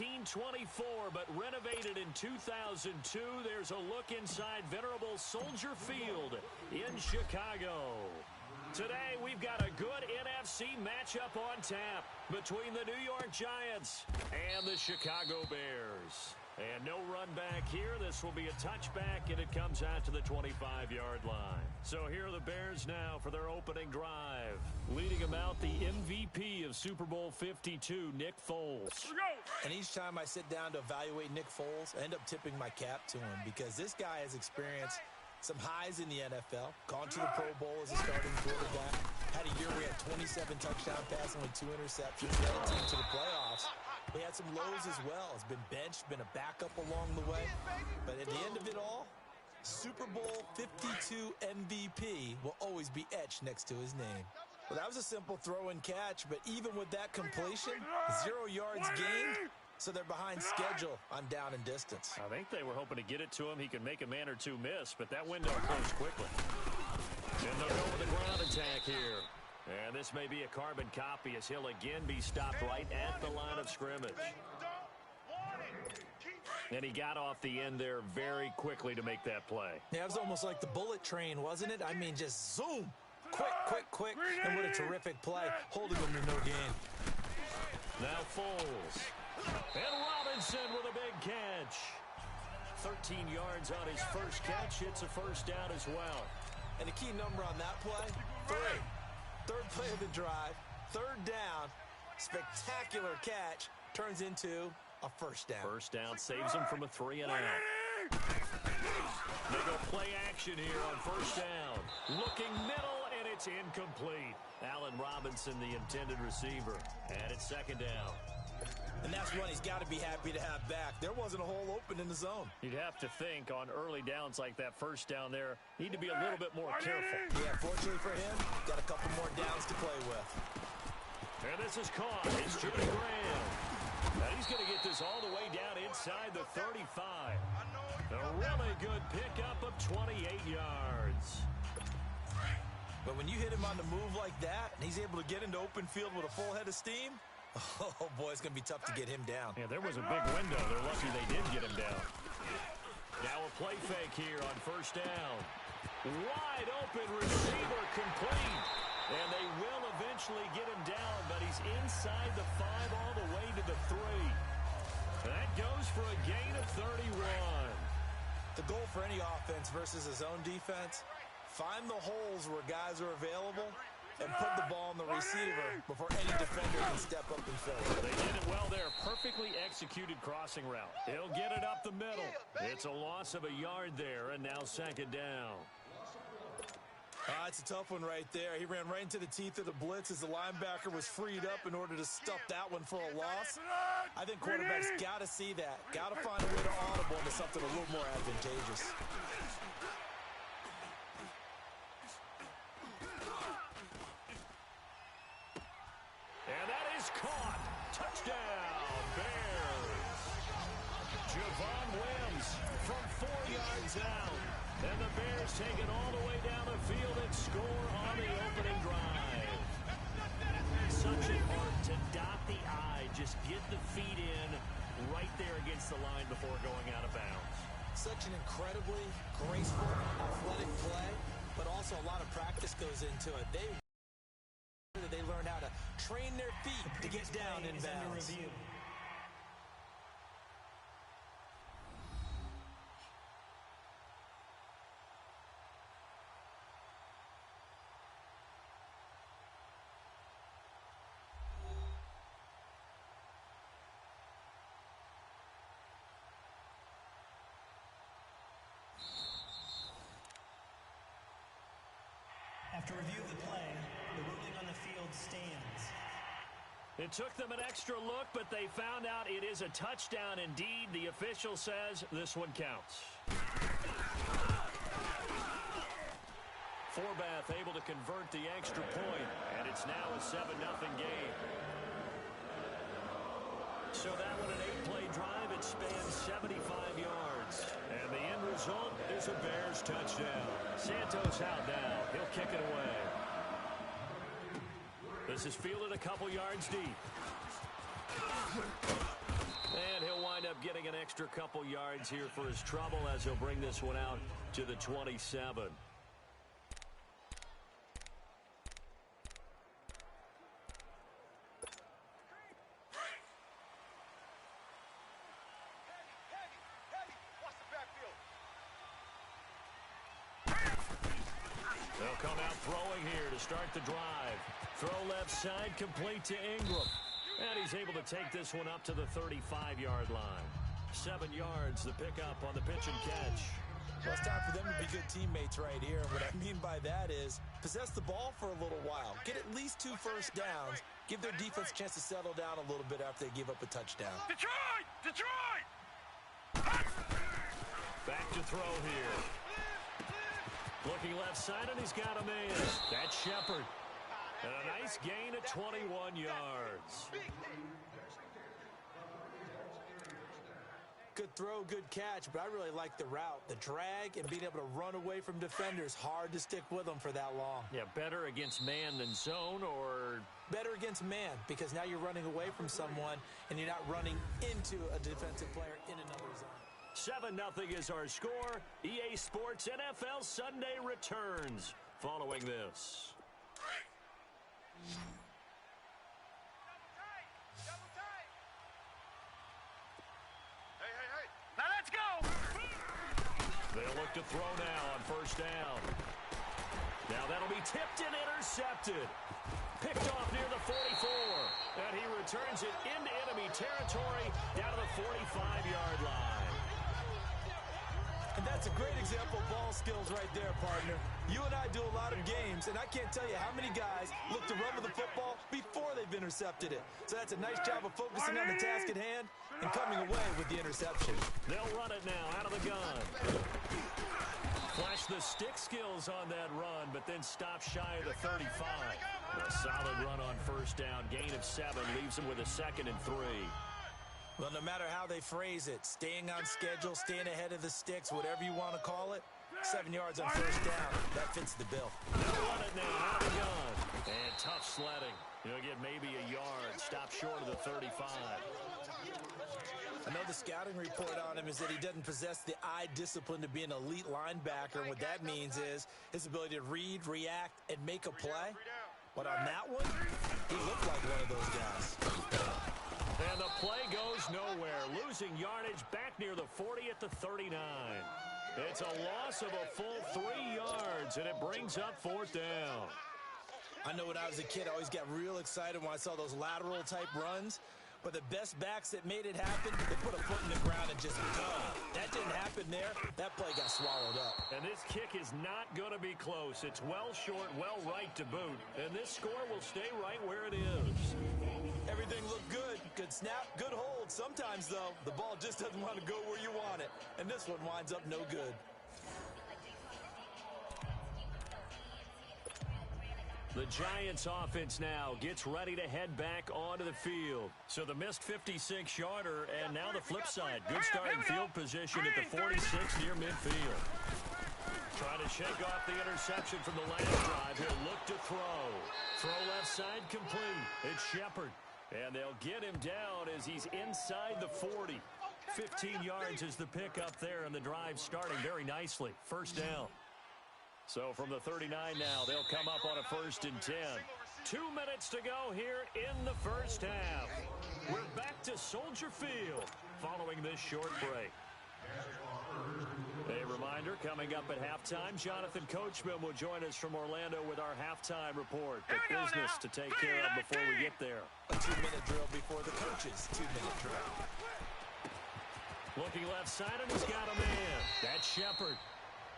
1924, but renovated in 2002. There's a look inside venerable Soldier Field in Chicago. Today, we've got a good NFC matchup on tap between the New York Giants and the Chicago Bears. And no run back here. This will be a touchback, and it comes out to the 25-yard line. So here are the Bears now for their opening drive. Leading them out, the MVP of Super Bowl 52, Nick Foles. And each time I sit down to evaluate Nick Foles, I end up tipping my cap to him because this guy has experienced some highs in the NFL, gone to the Pro Bowl as a starting quarterback, had a year where he had 27 touchdown passes, only 2 interceptions, led a team to the playoffs. He had some lows as well. Has been benched, been a backup along the way. But at the end of it all, Super Bowl 52 MVP will always be etched next to his name. Well, that was a simple throw and catch, but even with that completion, 0 yards gained, so they're behind schedule on down and distance. I think they were hoping to get it to him. He can make a man or two miss, but that window closed quickly. And they'll go with the ground attack here. And this may be a carbon copy as he'll again be stopped right at the line of scrimmage. And he got off the end there very quickly to make that play. Yeah, it was almost like the bullet train, wasn't it? I mean, just zoom. Quick. And what a terrific play, holding them to no gain. Now Foles. And Robinson with a big catch. 13 yards on his first catch. It's a first down as well. And the key number on that play, 3. Third play of the drive, third down, spectacular catch, turns into a first down. First down saves him from a 3-and-out. They go play action here on first down. Looking middle, and it's incomplete. Allen Robinson, the intended receiver. And it's second down. And that's one he's got to be happy to have back. There wasn't a hole open in the zone. You'd have to think on early downs like that first down there, need to be a little bit more careful. Yeah, fortunately for him, got a couple more downs to play with. And this is caught. It's Jimmy Graham. Now he's going to get this all the way down inside the 35. A really good pickup of 28 yards. But when you hit him on the move like that, and he's able to get into open field with a full head of steam, oh, boy, it's going to be tough to get him down. Yeah, there was a big window. They're lucky they did get him down. Now a play fake here on first down. Wide open receiver complete. And they will eventually get him down, but he's inside the 5 all the way to the 3. That goes for a gain of 31. The goal for any offense versus his own defense, find the holes where guys are available and put the ball on the receiver before any defender can step up and fill it. They did it well there. Perfectly executed crossing route. He'll get it up the middle. It's a loss of a yard there, and now second down. It's a tough one right there. He ran right into the teeth of the blitz as the linebacker was freed up in order to stuff that one for a loss. I think quarterbacks got to see that. Got to find a way to audible into something a little more advantageous. And that is caught. Touchdown, Bears. Javon Wims from 4 yards out. And the Bears take it all the way down the field and score on the opening drive. Such an art to dot the I. Just get the feet in right there against the line before going out of bounds. Such an incredibly graceful, athletic play, but also a lot of practice goes into it. They learn how to train their feet to get down in bounds. After review of the play, the ruling on the field stands. It took them an extra look, but they found out it is a touchdown indeed. The official says this one counts. Forbath able to convert the extra point, and it's now a 7-0 game. So that one, an 8-play drive, it spans 75 yards. And the end result is a Bears touchdown. Santos out now. He'll kick it away. This is fielded a couple yards deep. And extra couple yards here for his trouble as he'll bring this one out to the 27. They'll come out throwing here to start the drive. Throw left side, complete to Ingram. And he's able to take this one up to the 35-yard line. 7 yards, the pickup on the pitch and catch. Well, it's time for them to be good teammates right here. What I mean by that is possess the ball for a little while. Get at least 2 first downs. Give their defense a chance to settle down a little bit after they give up a touchdown. Detroit! Detroit! Back to throw here. Looking left side, and he's got a man. That's Shepard. And a nice gain at 21 yards. Good throw, good catch, but I really like the route. The drag and being able to run away from defenders. Hard to stick with them for that long. Yeah, better against man than zone, or... Better against man, because now you're running away from someone, and you're not running into a defensive player in another zone. 7-0 is our score. EA Sports NFL Sunday returns following this. Now let's go! They'll look to throw now on first down. Now that'll be tipped and intercepted. Picked off near the 44. And he returns it into enemy territory down to the 45-yard line. And that's a great example of ball skills right there, partner. You and I do a lot of games, and I can't tell you how many guys look to run with the football before they've intercepted it. So that's a nice job of focusing on the task at hand and coming away with the interception. They'll run it now out of the gun. Flash the stick skills on that run, but then stop shy of the 35. A solid run on first down. Gain of 7 leaves him with a 2nd and 3. Well, no matter how they phrase it, staying on schedule, staying ahead of the sticks, whatever you want to call it, 7 yards on first down, that fits the bill. They'll run it now out of the gun. And tough sledding. He'll get maybe a yard. Stop short of the 35. I know the scouting report on him is that he doesn't possess the eye discipline to be an elite linebacker. And what that means is his ability to read, react, and make a play. But on that one, he looked like one of those guys. And the play goes nowhere. Losing yardage back near the 40 at the 39. It's a loss of a full 3 yards, and it brings up 4th down. I know when I was a kid, I always got real excited when I saw those lateral-type runs. But the best backs that made it happen, they put a foot in the ground and just go. That didn't happen there. That play got swallowed up. And this kick is not going to be close. It's well short, well right to boot. And this score will stay right where it is. Everything looked good. Good snap, good hold. Sometimes, though, the ball just doesn't want to go where you want it. And this one winds up no good. The Giants offense now gets ready to head back onto the field. So the missed 56-yarder, and now the flip side. Good starting field position at the 46 near midfield. Trying to shake off the interception from the last drive. He'll look to throw. Throw left side complete. It's Shepard. And they'll get him down as he's inside the 40. 15 yards is the pickup there, and the drive starting very nicely. First down. So from the 39 now, they'll come up on a 1st and 10. 2 minutes to go here in the first half. We're back to Soldier Field following this short break. A reminder, coming up at halftime, Jonathan Coachman will join us from Orlando with our halftime report. The business to take care of before we get there. A 2-minute drill before the coaches' 2-minute drill. Looking left side, and he's got a man. That's Shepard.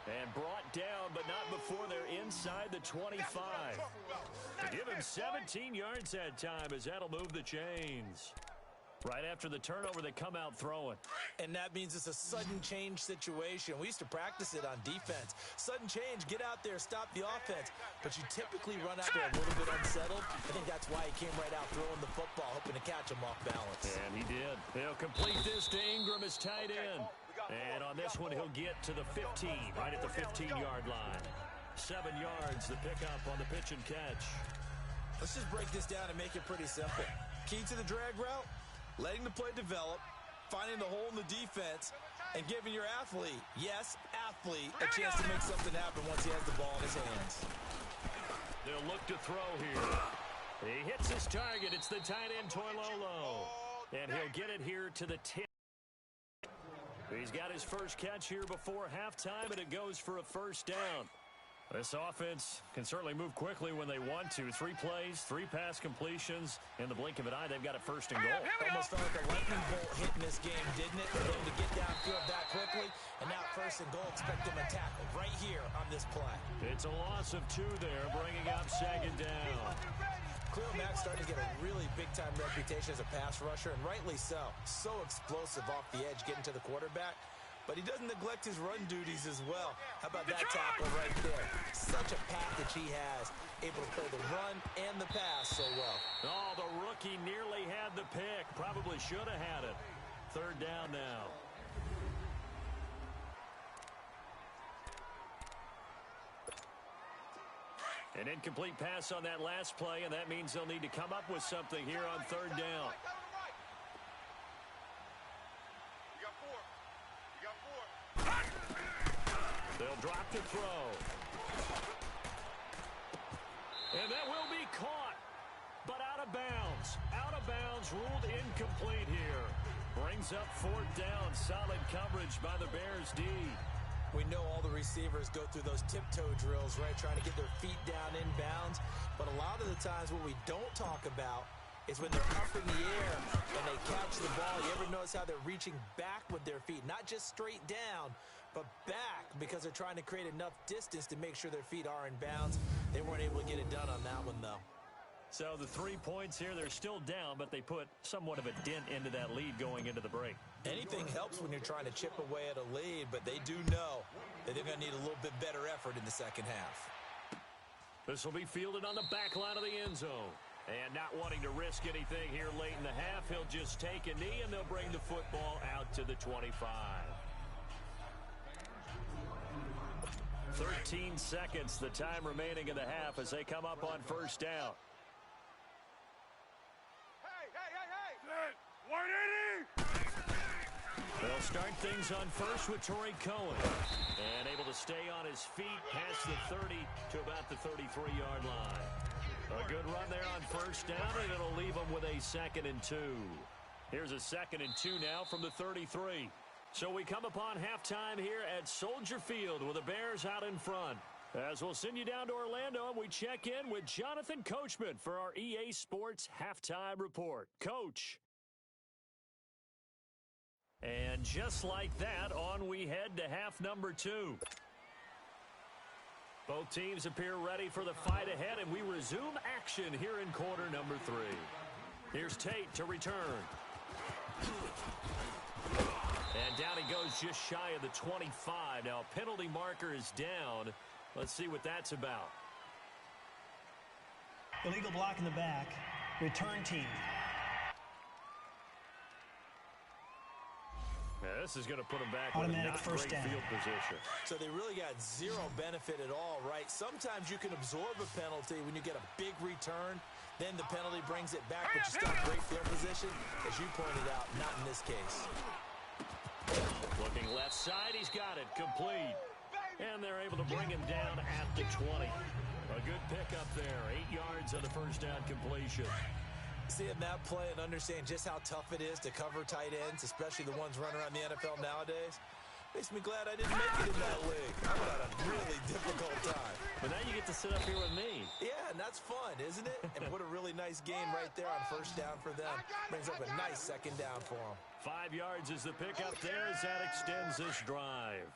And brought down, but not before they're inside the 25. To give him 17 yards that time, as that'll move the chains. Right after the turnover, they come out throwing. And that means it's a sudden change situation. We used to practice it on defense. Sudden change, get out there, stop the offense. But you typically run out there a little bit unsettled. I think that's why he came right out throwing the football, hoping to catch him off balance. And he did. He'll complete this to Ingram as tight end. And on this one, he'll get to the 15, right at the 15-yard line. 7 yards, the pickup on the pitch and catch. Let's just break this down and make it pretty simple. Key to the drag route, letting the play develop, finding the hole in the defense and giving your athlete, yes, athlete, a chance to make something happen once he has the ball in his hands. They'll look to throw here. He hits his target. It's the tight end, Toilolo. And he'll get it here to the 10. He's got his first catch here before halftime, and it goes for a first down. This offense can certainly move quickly when they want to. 3 plays, 3 pass completions. In the blink of an eye, they've got it first and goal. Almost felt like a lightning bolt hit in this game, didn't it? For them to get downfield that quickly. And now first and goal, expect them to tackle right here on this play. It's a loss of 2 there, bringing up second down. Khalil Mack's starting to get a really big-time reputation as a pass rusher, and rightly so. So explosive off the edge, getting to the quarterback. But he doesn't neglect his run duties as well. How about that tackle right there? Such a package he has, able to play the run and the pass so well. Oh, the rookie nearly had the pick. Probably should have had it. Third down now. An incomplete pass on that last play, and that means they'll need to come up with something here on third down. They'll drop to throw. And that will be caught, but out of bounds. Out of bounds, ruled incomplete here. Brings up fourth down. Solid coverage by the Bears D. We know all the receivers go through those tiptoe drills, right, trying to get their feet down in bounds. But a lot of the times what we don't talk about is when they're up in the air and they catch the ball. You ever notice how they're reaching back with their feet? Not just straight down, but back, because they're trying to create enough distance to make sure their feet are in bounds. They weren't able to get it done on that one, though. So the 3 points here, they're still down, but they put somewhat of a dent into that lead going into the break. Anything helps when you're trying to chip away at a lead, but they do know that they're going to need a little bit better effort in the second half. This will be fielded on the back line of the end zone. And not wanting to risk anything here late in the half, he'll just take a knee, and they'll bring the football out to the 25. 13 seconds, the time remaining in the half as they come up on first down. Hey! 180! They'll start things on first with Torrey Cohen. And able to stay on his feet past the 30 to about the 33-yard line. A good run there on first down, and it'll leave them with a 2nd and 2. Here's a 2nd and 2 now from the 33. So we come upon halftime here at Soldier Field with the Bears out in front. As we'll send you down to Orlando, and we check in with Jonathan Coachman for our EA Sports Halftime Report. Coach. And just like that, on we head to half number 2. Both teams appear ready for the fight ahead, and we resume action here in quarter number 3. Here's Tate to return. And down he goes just shy of the 25. Now a penalty marker is down. Let's see what that's about. Illegal block in the back. Return team. Yeah, this is going to put them back with a not great field position. So they really got zero benefit at all, right? Sometimes you can absorb a penalty when you get a big return. Then the penalty brings it back, but you still have great field position. As you pointed out, not in this case. Looking left side, he's got it complete. And they're able to bring him down at the 20. A good pickup there. 8 yards on the first down completion. Seeing that play and understand just how tough it is to cover tight ends, especially the ones running around the NFL nowadays, makes me glad I didn't make it in that league. I would have had a really difficult time. But now you get to sit up here with me. Yeah, and that's fun, isn't it? And what a really nice game right there on first down for them. Brings up a nice 2nd down for them. 5 yards is the pickup there as that extends this drive.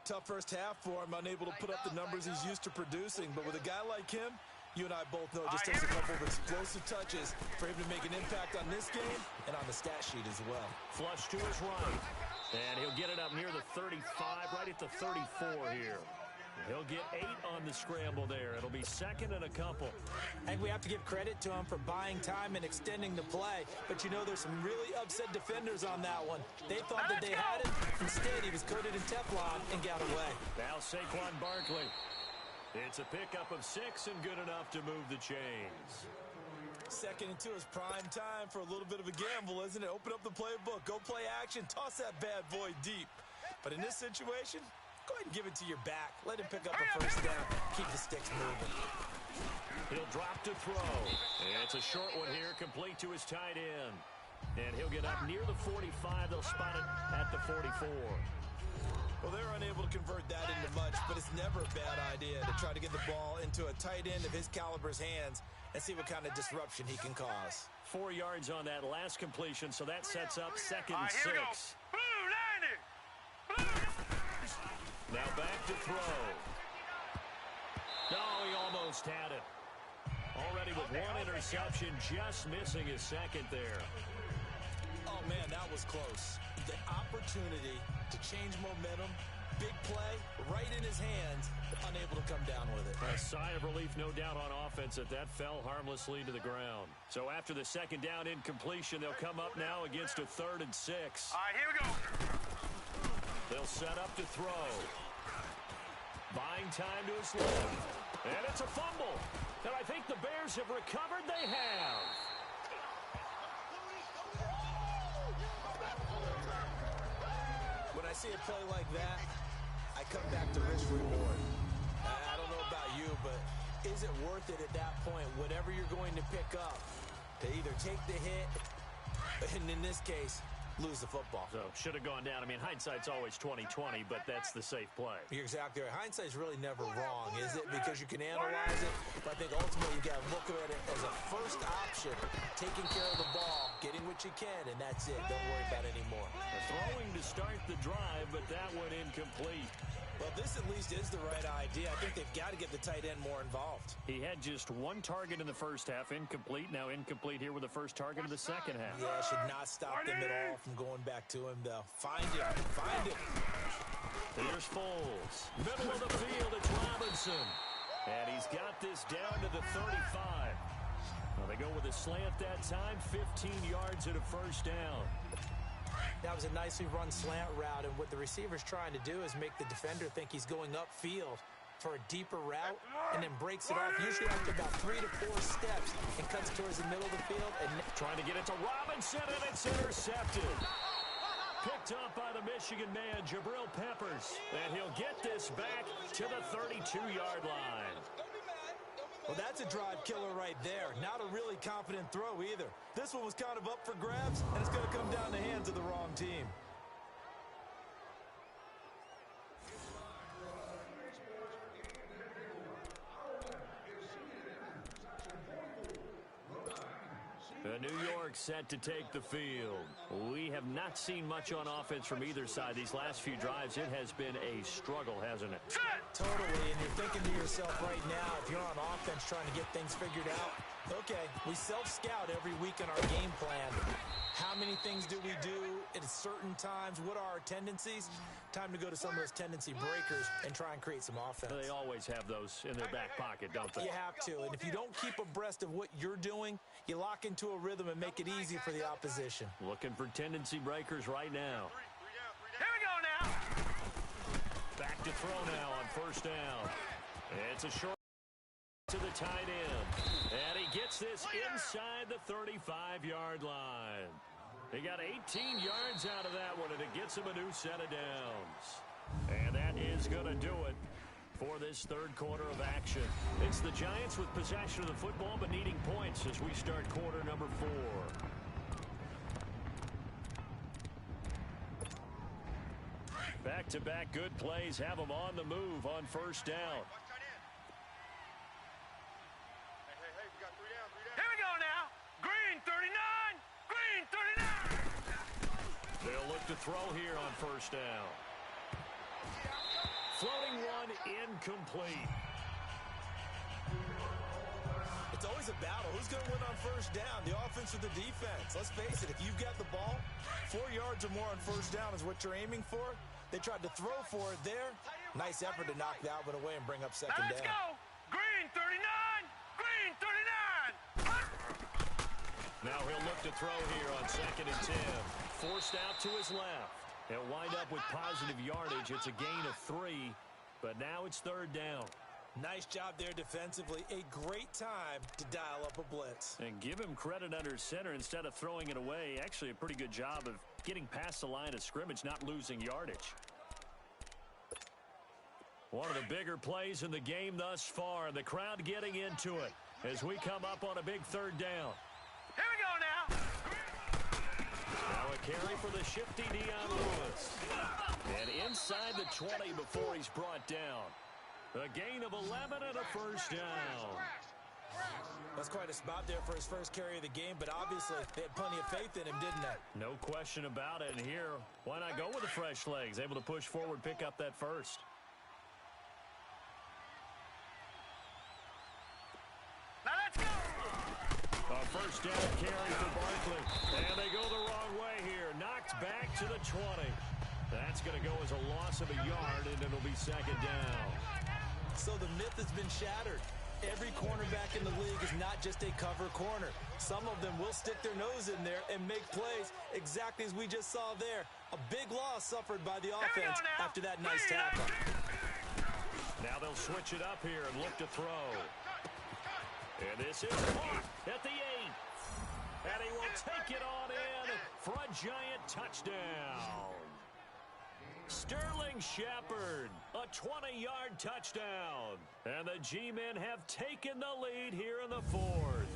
Tough first half for him, unable to put up the numbers he's used to producing. But with a guy like him, you and I both know it just takes a couple of explosive touches for him to make an impact on this game and on the stat sheet as well. Flush to his right. And he'll get it up near the 35, right at the 34 here. He'll get 8 on the scramble there. It'll be 2nd and a couple. And we have to give credit to him for buying time and extending the play. But you know, there's some really upset defenders on that one. They thought that they had it. Instead, he was coated in Teflon and got away. Now Saquon Barkley. It's a pickup of 6 and good enough to move the chains. Second into his prime time for a little bit of a gamble, isn't it? Open up the playbook, go play action, toss that bad boy deep. But in this situation, go ahead and give it to your back. Let him pick up a first down. Keep the sticks moving. He'll drop to throw. And it's a short one here, complete to his tight end. And he'll get up near the 45. They'll spot it at the 44. Well, they're unable to convert that into much, but it's never a bad idea to try to get the ball into a tight end of his caliber's hands and see what kind of disruption he can cause. 4 yards on that last completion, so that sets up second and 6. Blue, landing! Now back to throw. No, he almost had it. Already with one interception, just missing his second there. Oh, man, that was close. The opportunity to change momentum, big play, right in his hands, unable to come down with it. A sigh of relief, no doubt, on offense that fell harmlessly to the ground. So after the second down incompletion, they'll come up now against a 3rd and 6. All right, here we go. They'll set up to throw. Buying time to his left. And it's a fumble. And I think the Bears have recovered. They have. When I see a play like that, I come back to risk reward. I don't know about you, but is it worth it at that point, whatever you're going to pick up, to either take the hit, and in this case, lose the football? So should have gone down. I mean, hindsight's always 20/20, but that's the safe play. You're exactly right. Hindsight's really never wrong, is it? Because you can analyze it, but I think ultimately you got to look at it as a first option, taking care of the ball, getting what you can, and that's it. Don't worry about it anymore. Throwing to start the drive, but that one incomplete. Well, this at least is the right idea. I think they've got to get the tight end more involved. He had just one target in the first half, incomplete. Now incomplete here with the first target of the second half. Yeah, should not stop them at all from going back to him, though. Find him. Find him. Here's Foles. Middle of the field, it's Robinson. And he's got this down to the 35. Well, they go with a slant that time, 15 yards at a first down. That was a nicely run slant route, and what the receiver's trying to do is make the defender think he's going upfield for a deeper route, and then breaks it off, usually after about 3 to 4 steps, and cuts towards the middle of the field. And trying to get it to Robinson, and it's intercepted. Picked up by the Michigan man, Jabril Peppers, and he'll get this back to the 32-yard line. Well, that's a drive killer right there. Not a really confident throw either. This one was kind of up for grabs, and it's going to come down the hands of the wrong team. New York set to take the field. We have not seen much on offense from either side. These last few drives, it has been a struggle, hasn't it? Totally, and you're thinking to yourself right now, if you're on offense trying to get things figured out, okay, we self-scout every week in our game plan. How many things do we do at certain times? What are our tendencies? Time to go to some of those tendency breakers and try and create some offense. They always have those in their back pocket, don't they? You have to, and if you don't keep abreast of what you're doing, you lock into a rhythm and make it easy for the opposition. Looking for tendency breakers right now. Here we go now. Back to throw now on first down. It's a short to the tight end. And he gets this inside the 35-yard line. He got 18 yards out of that one, and it gets him a new set of downs. And that is going to do it for this third quarter of action. It's the Giants with possession of the football, but needing points as we start quarter number 4. Back-to-back good plays have them on the move on first down. Hey, we got 3 down. Here we go now. Green 39. Green 39. They'll look to throw here on first down. Floating one incomplete. It's always a battle. Who's going to win on first down, the offense or the defense? Let's face it, if you've got the ball, 4 yards or more on first down is what you're aiming for. They tried to throw for it there. Nice effort to knock that one away and bring up second down. Let's go. Green 39. Green 39. Now he'll look to throw here on 2nd and 10. Forced out to his left. He'll wind up with positive yardage. It's a gain of 3, but now it's 3rd down. Nice job there defensively. A great time to dial up a blitz. And give him credit under center instead of throwing it away. Actually, a pretty good job of getting past the line of scrimmage, not losing yardage. One of the bigger plays in the game thus far. The crowd getting into it as we come up on a big third down. Here we go now. Now a carry for the shifty Dion Lewis. And inside the 20 before he's brought down. A gain of 11 and a first down. That's quite a spot there for his first carry of the game, but obviously they had plenty of faith in him, didn't they? No question about it. And here, why not go with the fresh legs? Able to push forward, pick up that first. Now let's go. A first down carry for Barkley. And they go the wrong way here. Knocked back to the 20. That's going to go as a loss of a yard, and it'll be second down. So the myth has been shattered. Every cornerback in the league is not just a cover corner. Some of them will stick their nose in there and make plays exactly as we just saw there. A big loss suffered by the offense after that nice tackle. Now they'll switch it up here and look to throw. And this is caught at the 8. And he will take it on in for a giant touchdown. Sterling Shepard, a 20-yard touchdown. And the G-men have taken the lead here in the fourth.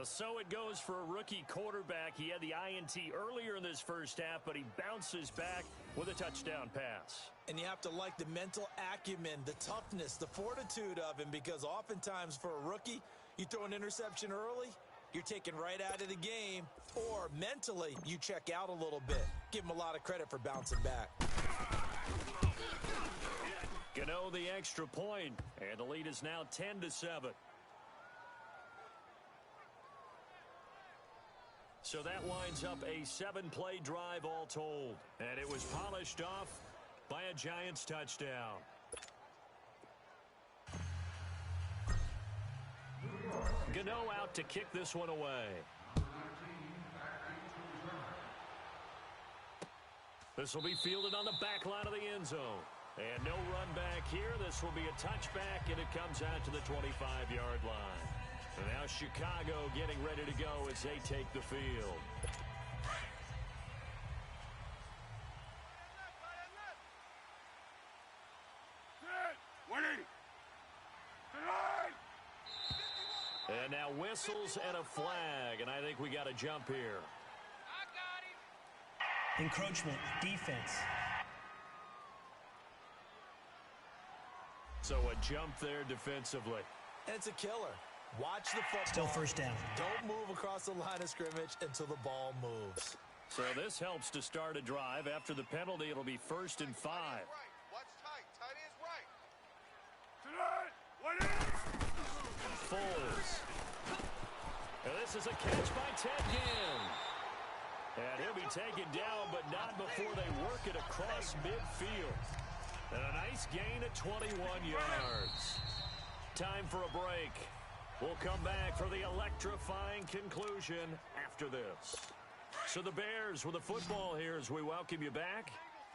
So it goes for a rookie quarterback. He had the INT earlier in this first half, but he bounces back with a touchdown pass. And you have to like the mental acumen, the toughness, the fortitude of him, because oftentimes for a rookie, you throw an interception early, you're taken right out of the game, or mentally, you check out a little bit. Give him a lot of credit for bouncing back. Gano the extra point, and the lead is now 10-7. So that winds up a 7-play drive all told, and it was polished off by a Giants touchdown. Gano out to kick this one away. This will be fielded on the back line of the end zone. And no run back here. This will be a touchback, and it comes out to the 25-yard line. And now Chicago getting ready to go as they take the field. And now whistles and a flag, and I think we got a jump here. Encroachment, defense. So a jump there defensively. And it's a killer. Watch the football. Still first down. Don't move across the line of scrimmage until the ball moves. So this helps to start a drive. After the penalty, it'll be 1st and 5. Watch tight. Tight is right. Foles. And this is a catch by Ted Ginn. And he'll be taken down, but not before they work it across midfield. And a nice gain of 21 yards. Time for a break. We'll come back for the electrifying conclusion after this. So the Bears with the football here as we welcome you back.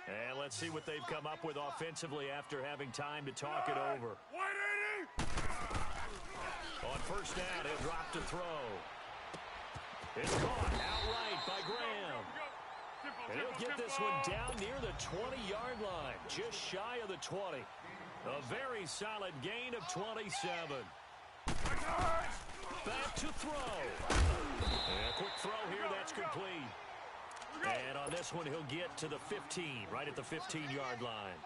And let's see what they've come up with offensively after having time to talk it over. On first down, he'll drop to throw. It's caught outright by Graham. And he'll get this one down near the 20-yard line, just shy of the 20. A very solid gain of 27. Back to throw. And a quick throw here, that's complete. And on this one, he'll get to the 15, right at the 15-yard line.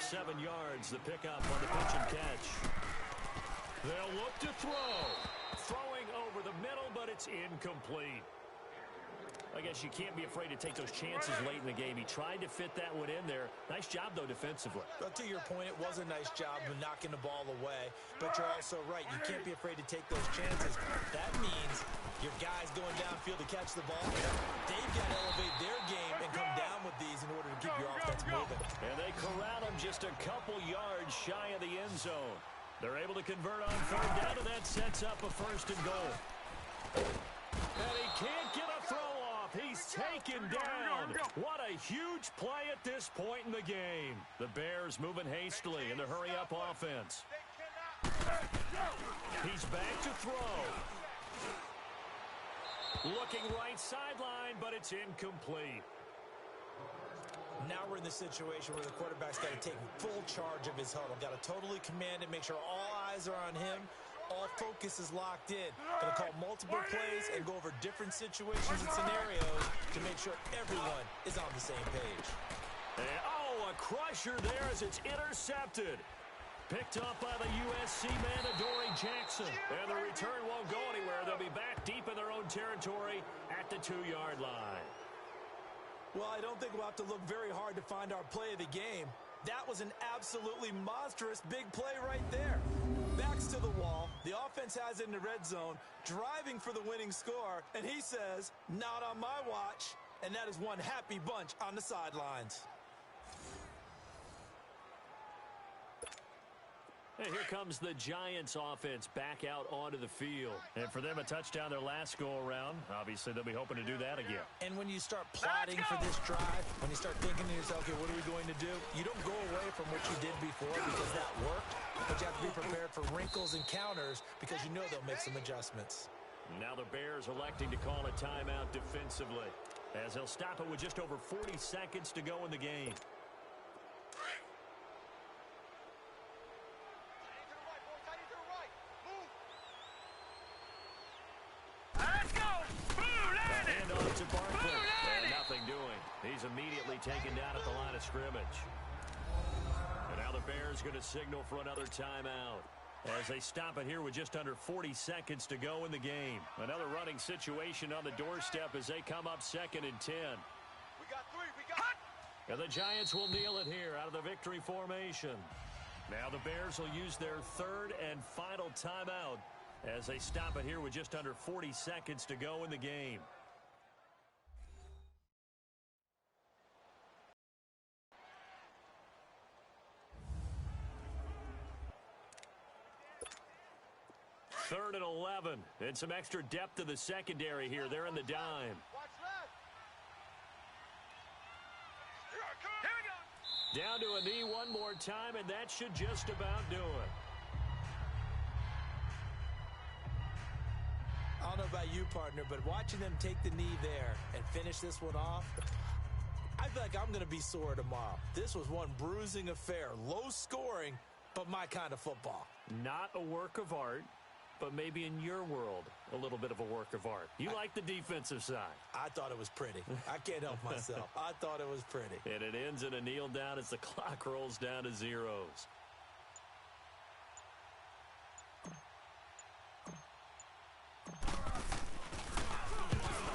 7 yards, the pickup on the pitch and catch. They'll look to throw. Throwing over the middle, but it's incomplete. I guess you can't be afraid to take those chances late in the game. He tried to fit that one in there. Nice job, though, defensively. But to your point, it was a nice job of knocking the ball away. But you're also right. You can't be afraid to take those chances. That means your guys going downfield to catch the ball, they've got to elevate their game and come down with these in order to keep your offense moving. And they corral him just a couple yards shy of the end zone. They're able to convert on third down, and that sets up a 1st and goal. And he can't get a throw off. off. He's taken down. What a huge play at this point in the game. The Bears moving hastily in the hurry-up offense. He's back to throw. Looking right sideline, but it's incomplete. Now we're in the situation where the quarterback's got to take full charge of his huddle. Got to totally command it, make sure all eyes are on him. All focus is locked in. Going to call multiple plays and go over different situations and scenarios to make sure everyone is on the same page. And, a crusher there as it's intercepted. Picked up by the USC man, Adoree Jackson. And the return won't go anywhere. They'll be back deep in their own territory at the 2-yard line. Well, I don't think we'll have to look very hard to find our play of the game. That was an absolutely monstrous big play right there. Backs to the wall. The offense has it in the red zone, driving for the winning score. And he says, not on my watch. And that is one happy bunch on the sidelines. And here comes the Giants offense back out onto the field. And for them, a touchdown their last go-around. Obviously, they'll be hoping to do that again. And when you start plotting for this drive, when you start thinking to yourself, okay, what are we going to do? You don't go away from what you did before because that worked. But you have to be prepared for wrinkles and counters because you know they'll make some adjustments. Now the Bears electing to call a timeout defensively, as they'll stop it with just over 40 seconds to go in the game. He's immediately taken down at the line of scrimmage. And now the Bears going to signal for another timeout as they stop it here with just under 40 seconds to go in the game. Another running situation on the doorstep as they come up 2nd and 10. We got 3. We got... And the Giants will kneel it here out of the victory formation. Now the Bears will use their 3rd and final timeout as they stop it here with just under 40 seconds to go in the game. Third and 11, and some extra depth to the secondary here. They're in the dime. Down to a knee one more time, and that should just about do it. I don't know about you, partner, but watching them take the knee there and finish this one off, I feel like I'm going to be sore tomorrow. This was one bruising affair. Low scoring, but my kind of football. Not a work of art, but maybe in your world, a little bit of a work of art. You like the defensive side. I thought it was pretty. I can't help myself. I thought it was pretty. And it ends in a kneel down as the clock rolls down to zeros.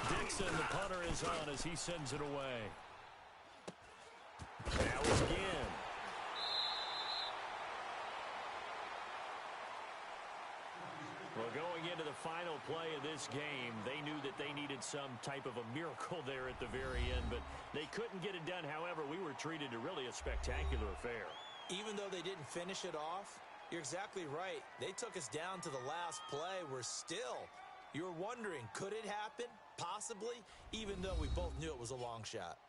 Dixon, the punter, is on as he sends it away. Now again. Well, going into the final play of this game, they knew that they needed some type of a miracle there at the very end, but they couldn't get it done. However, we were treated to really a spectacular affair. Even though they didn't finish it off, you're exactly right. They took us down to the last play. We're still, you're wondering, could it happen? Possibly, even though we both knew it was a long shot.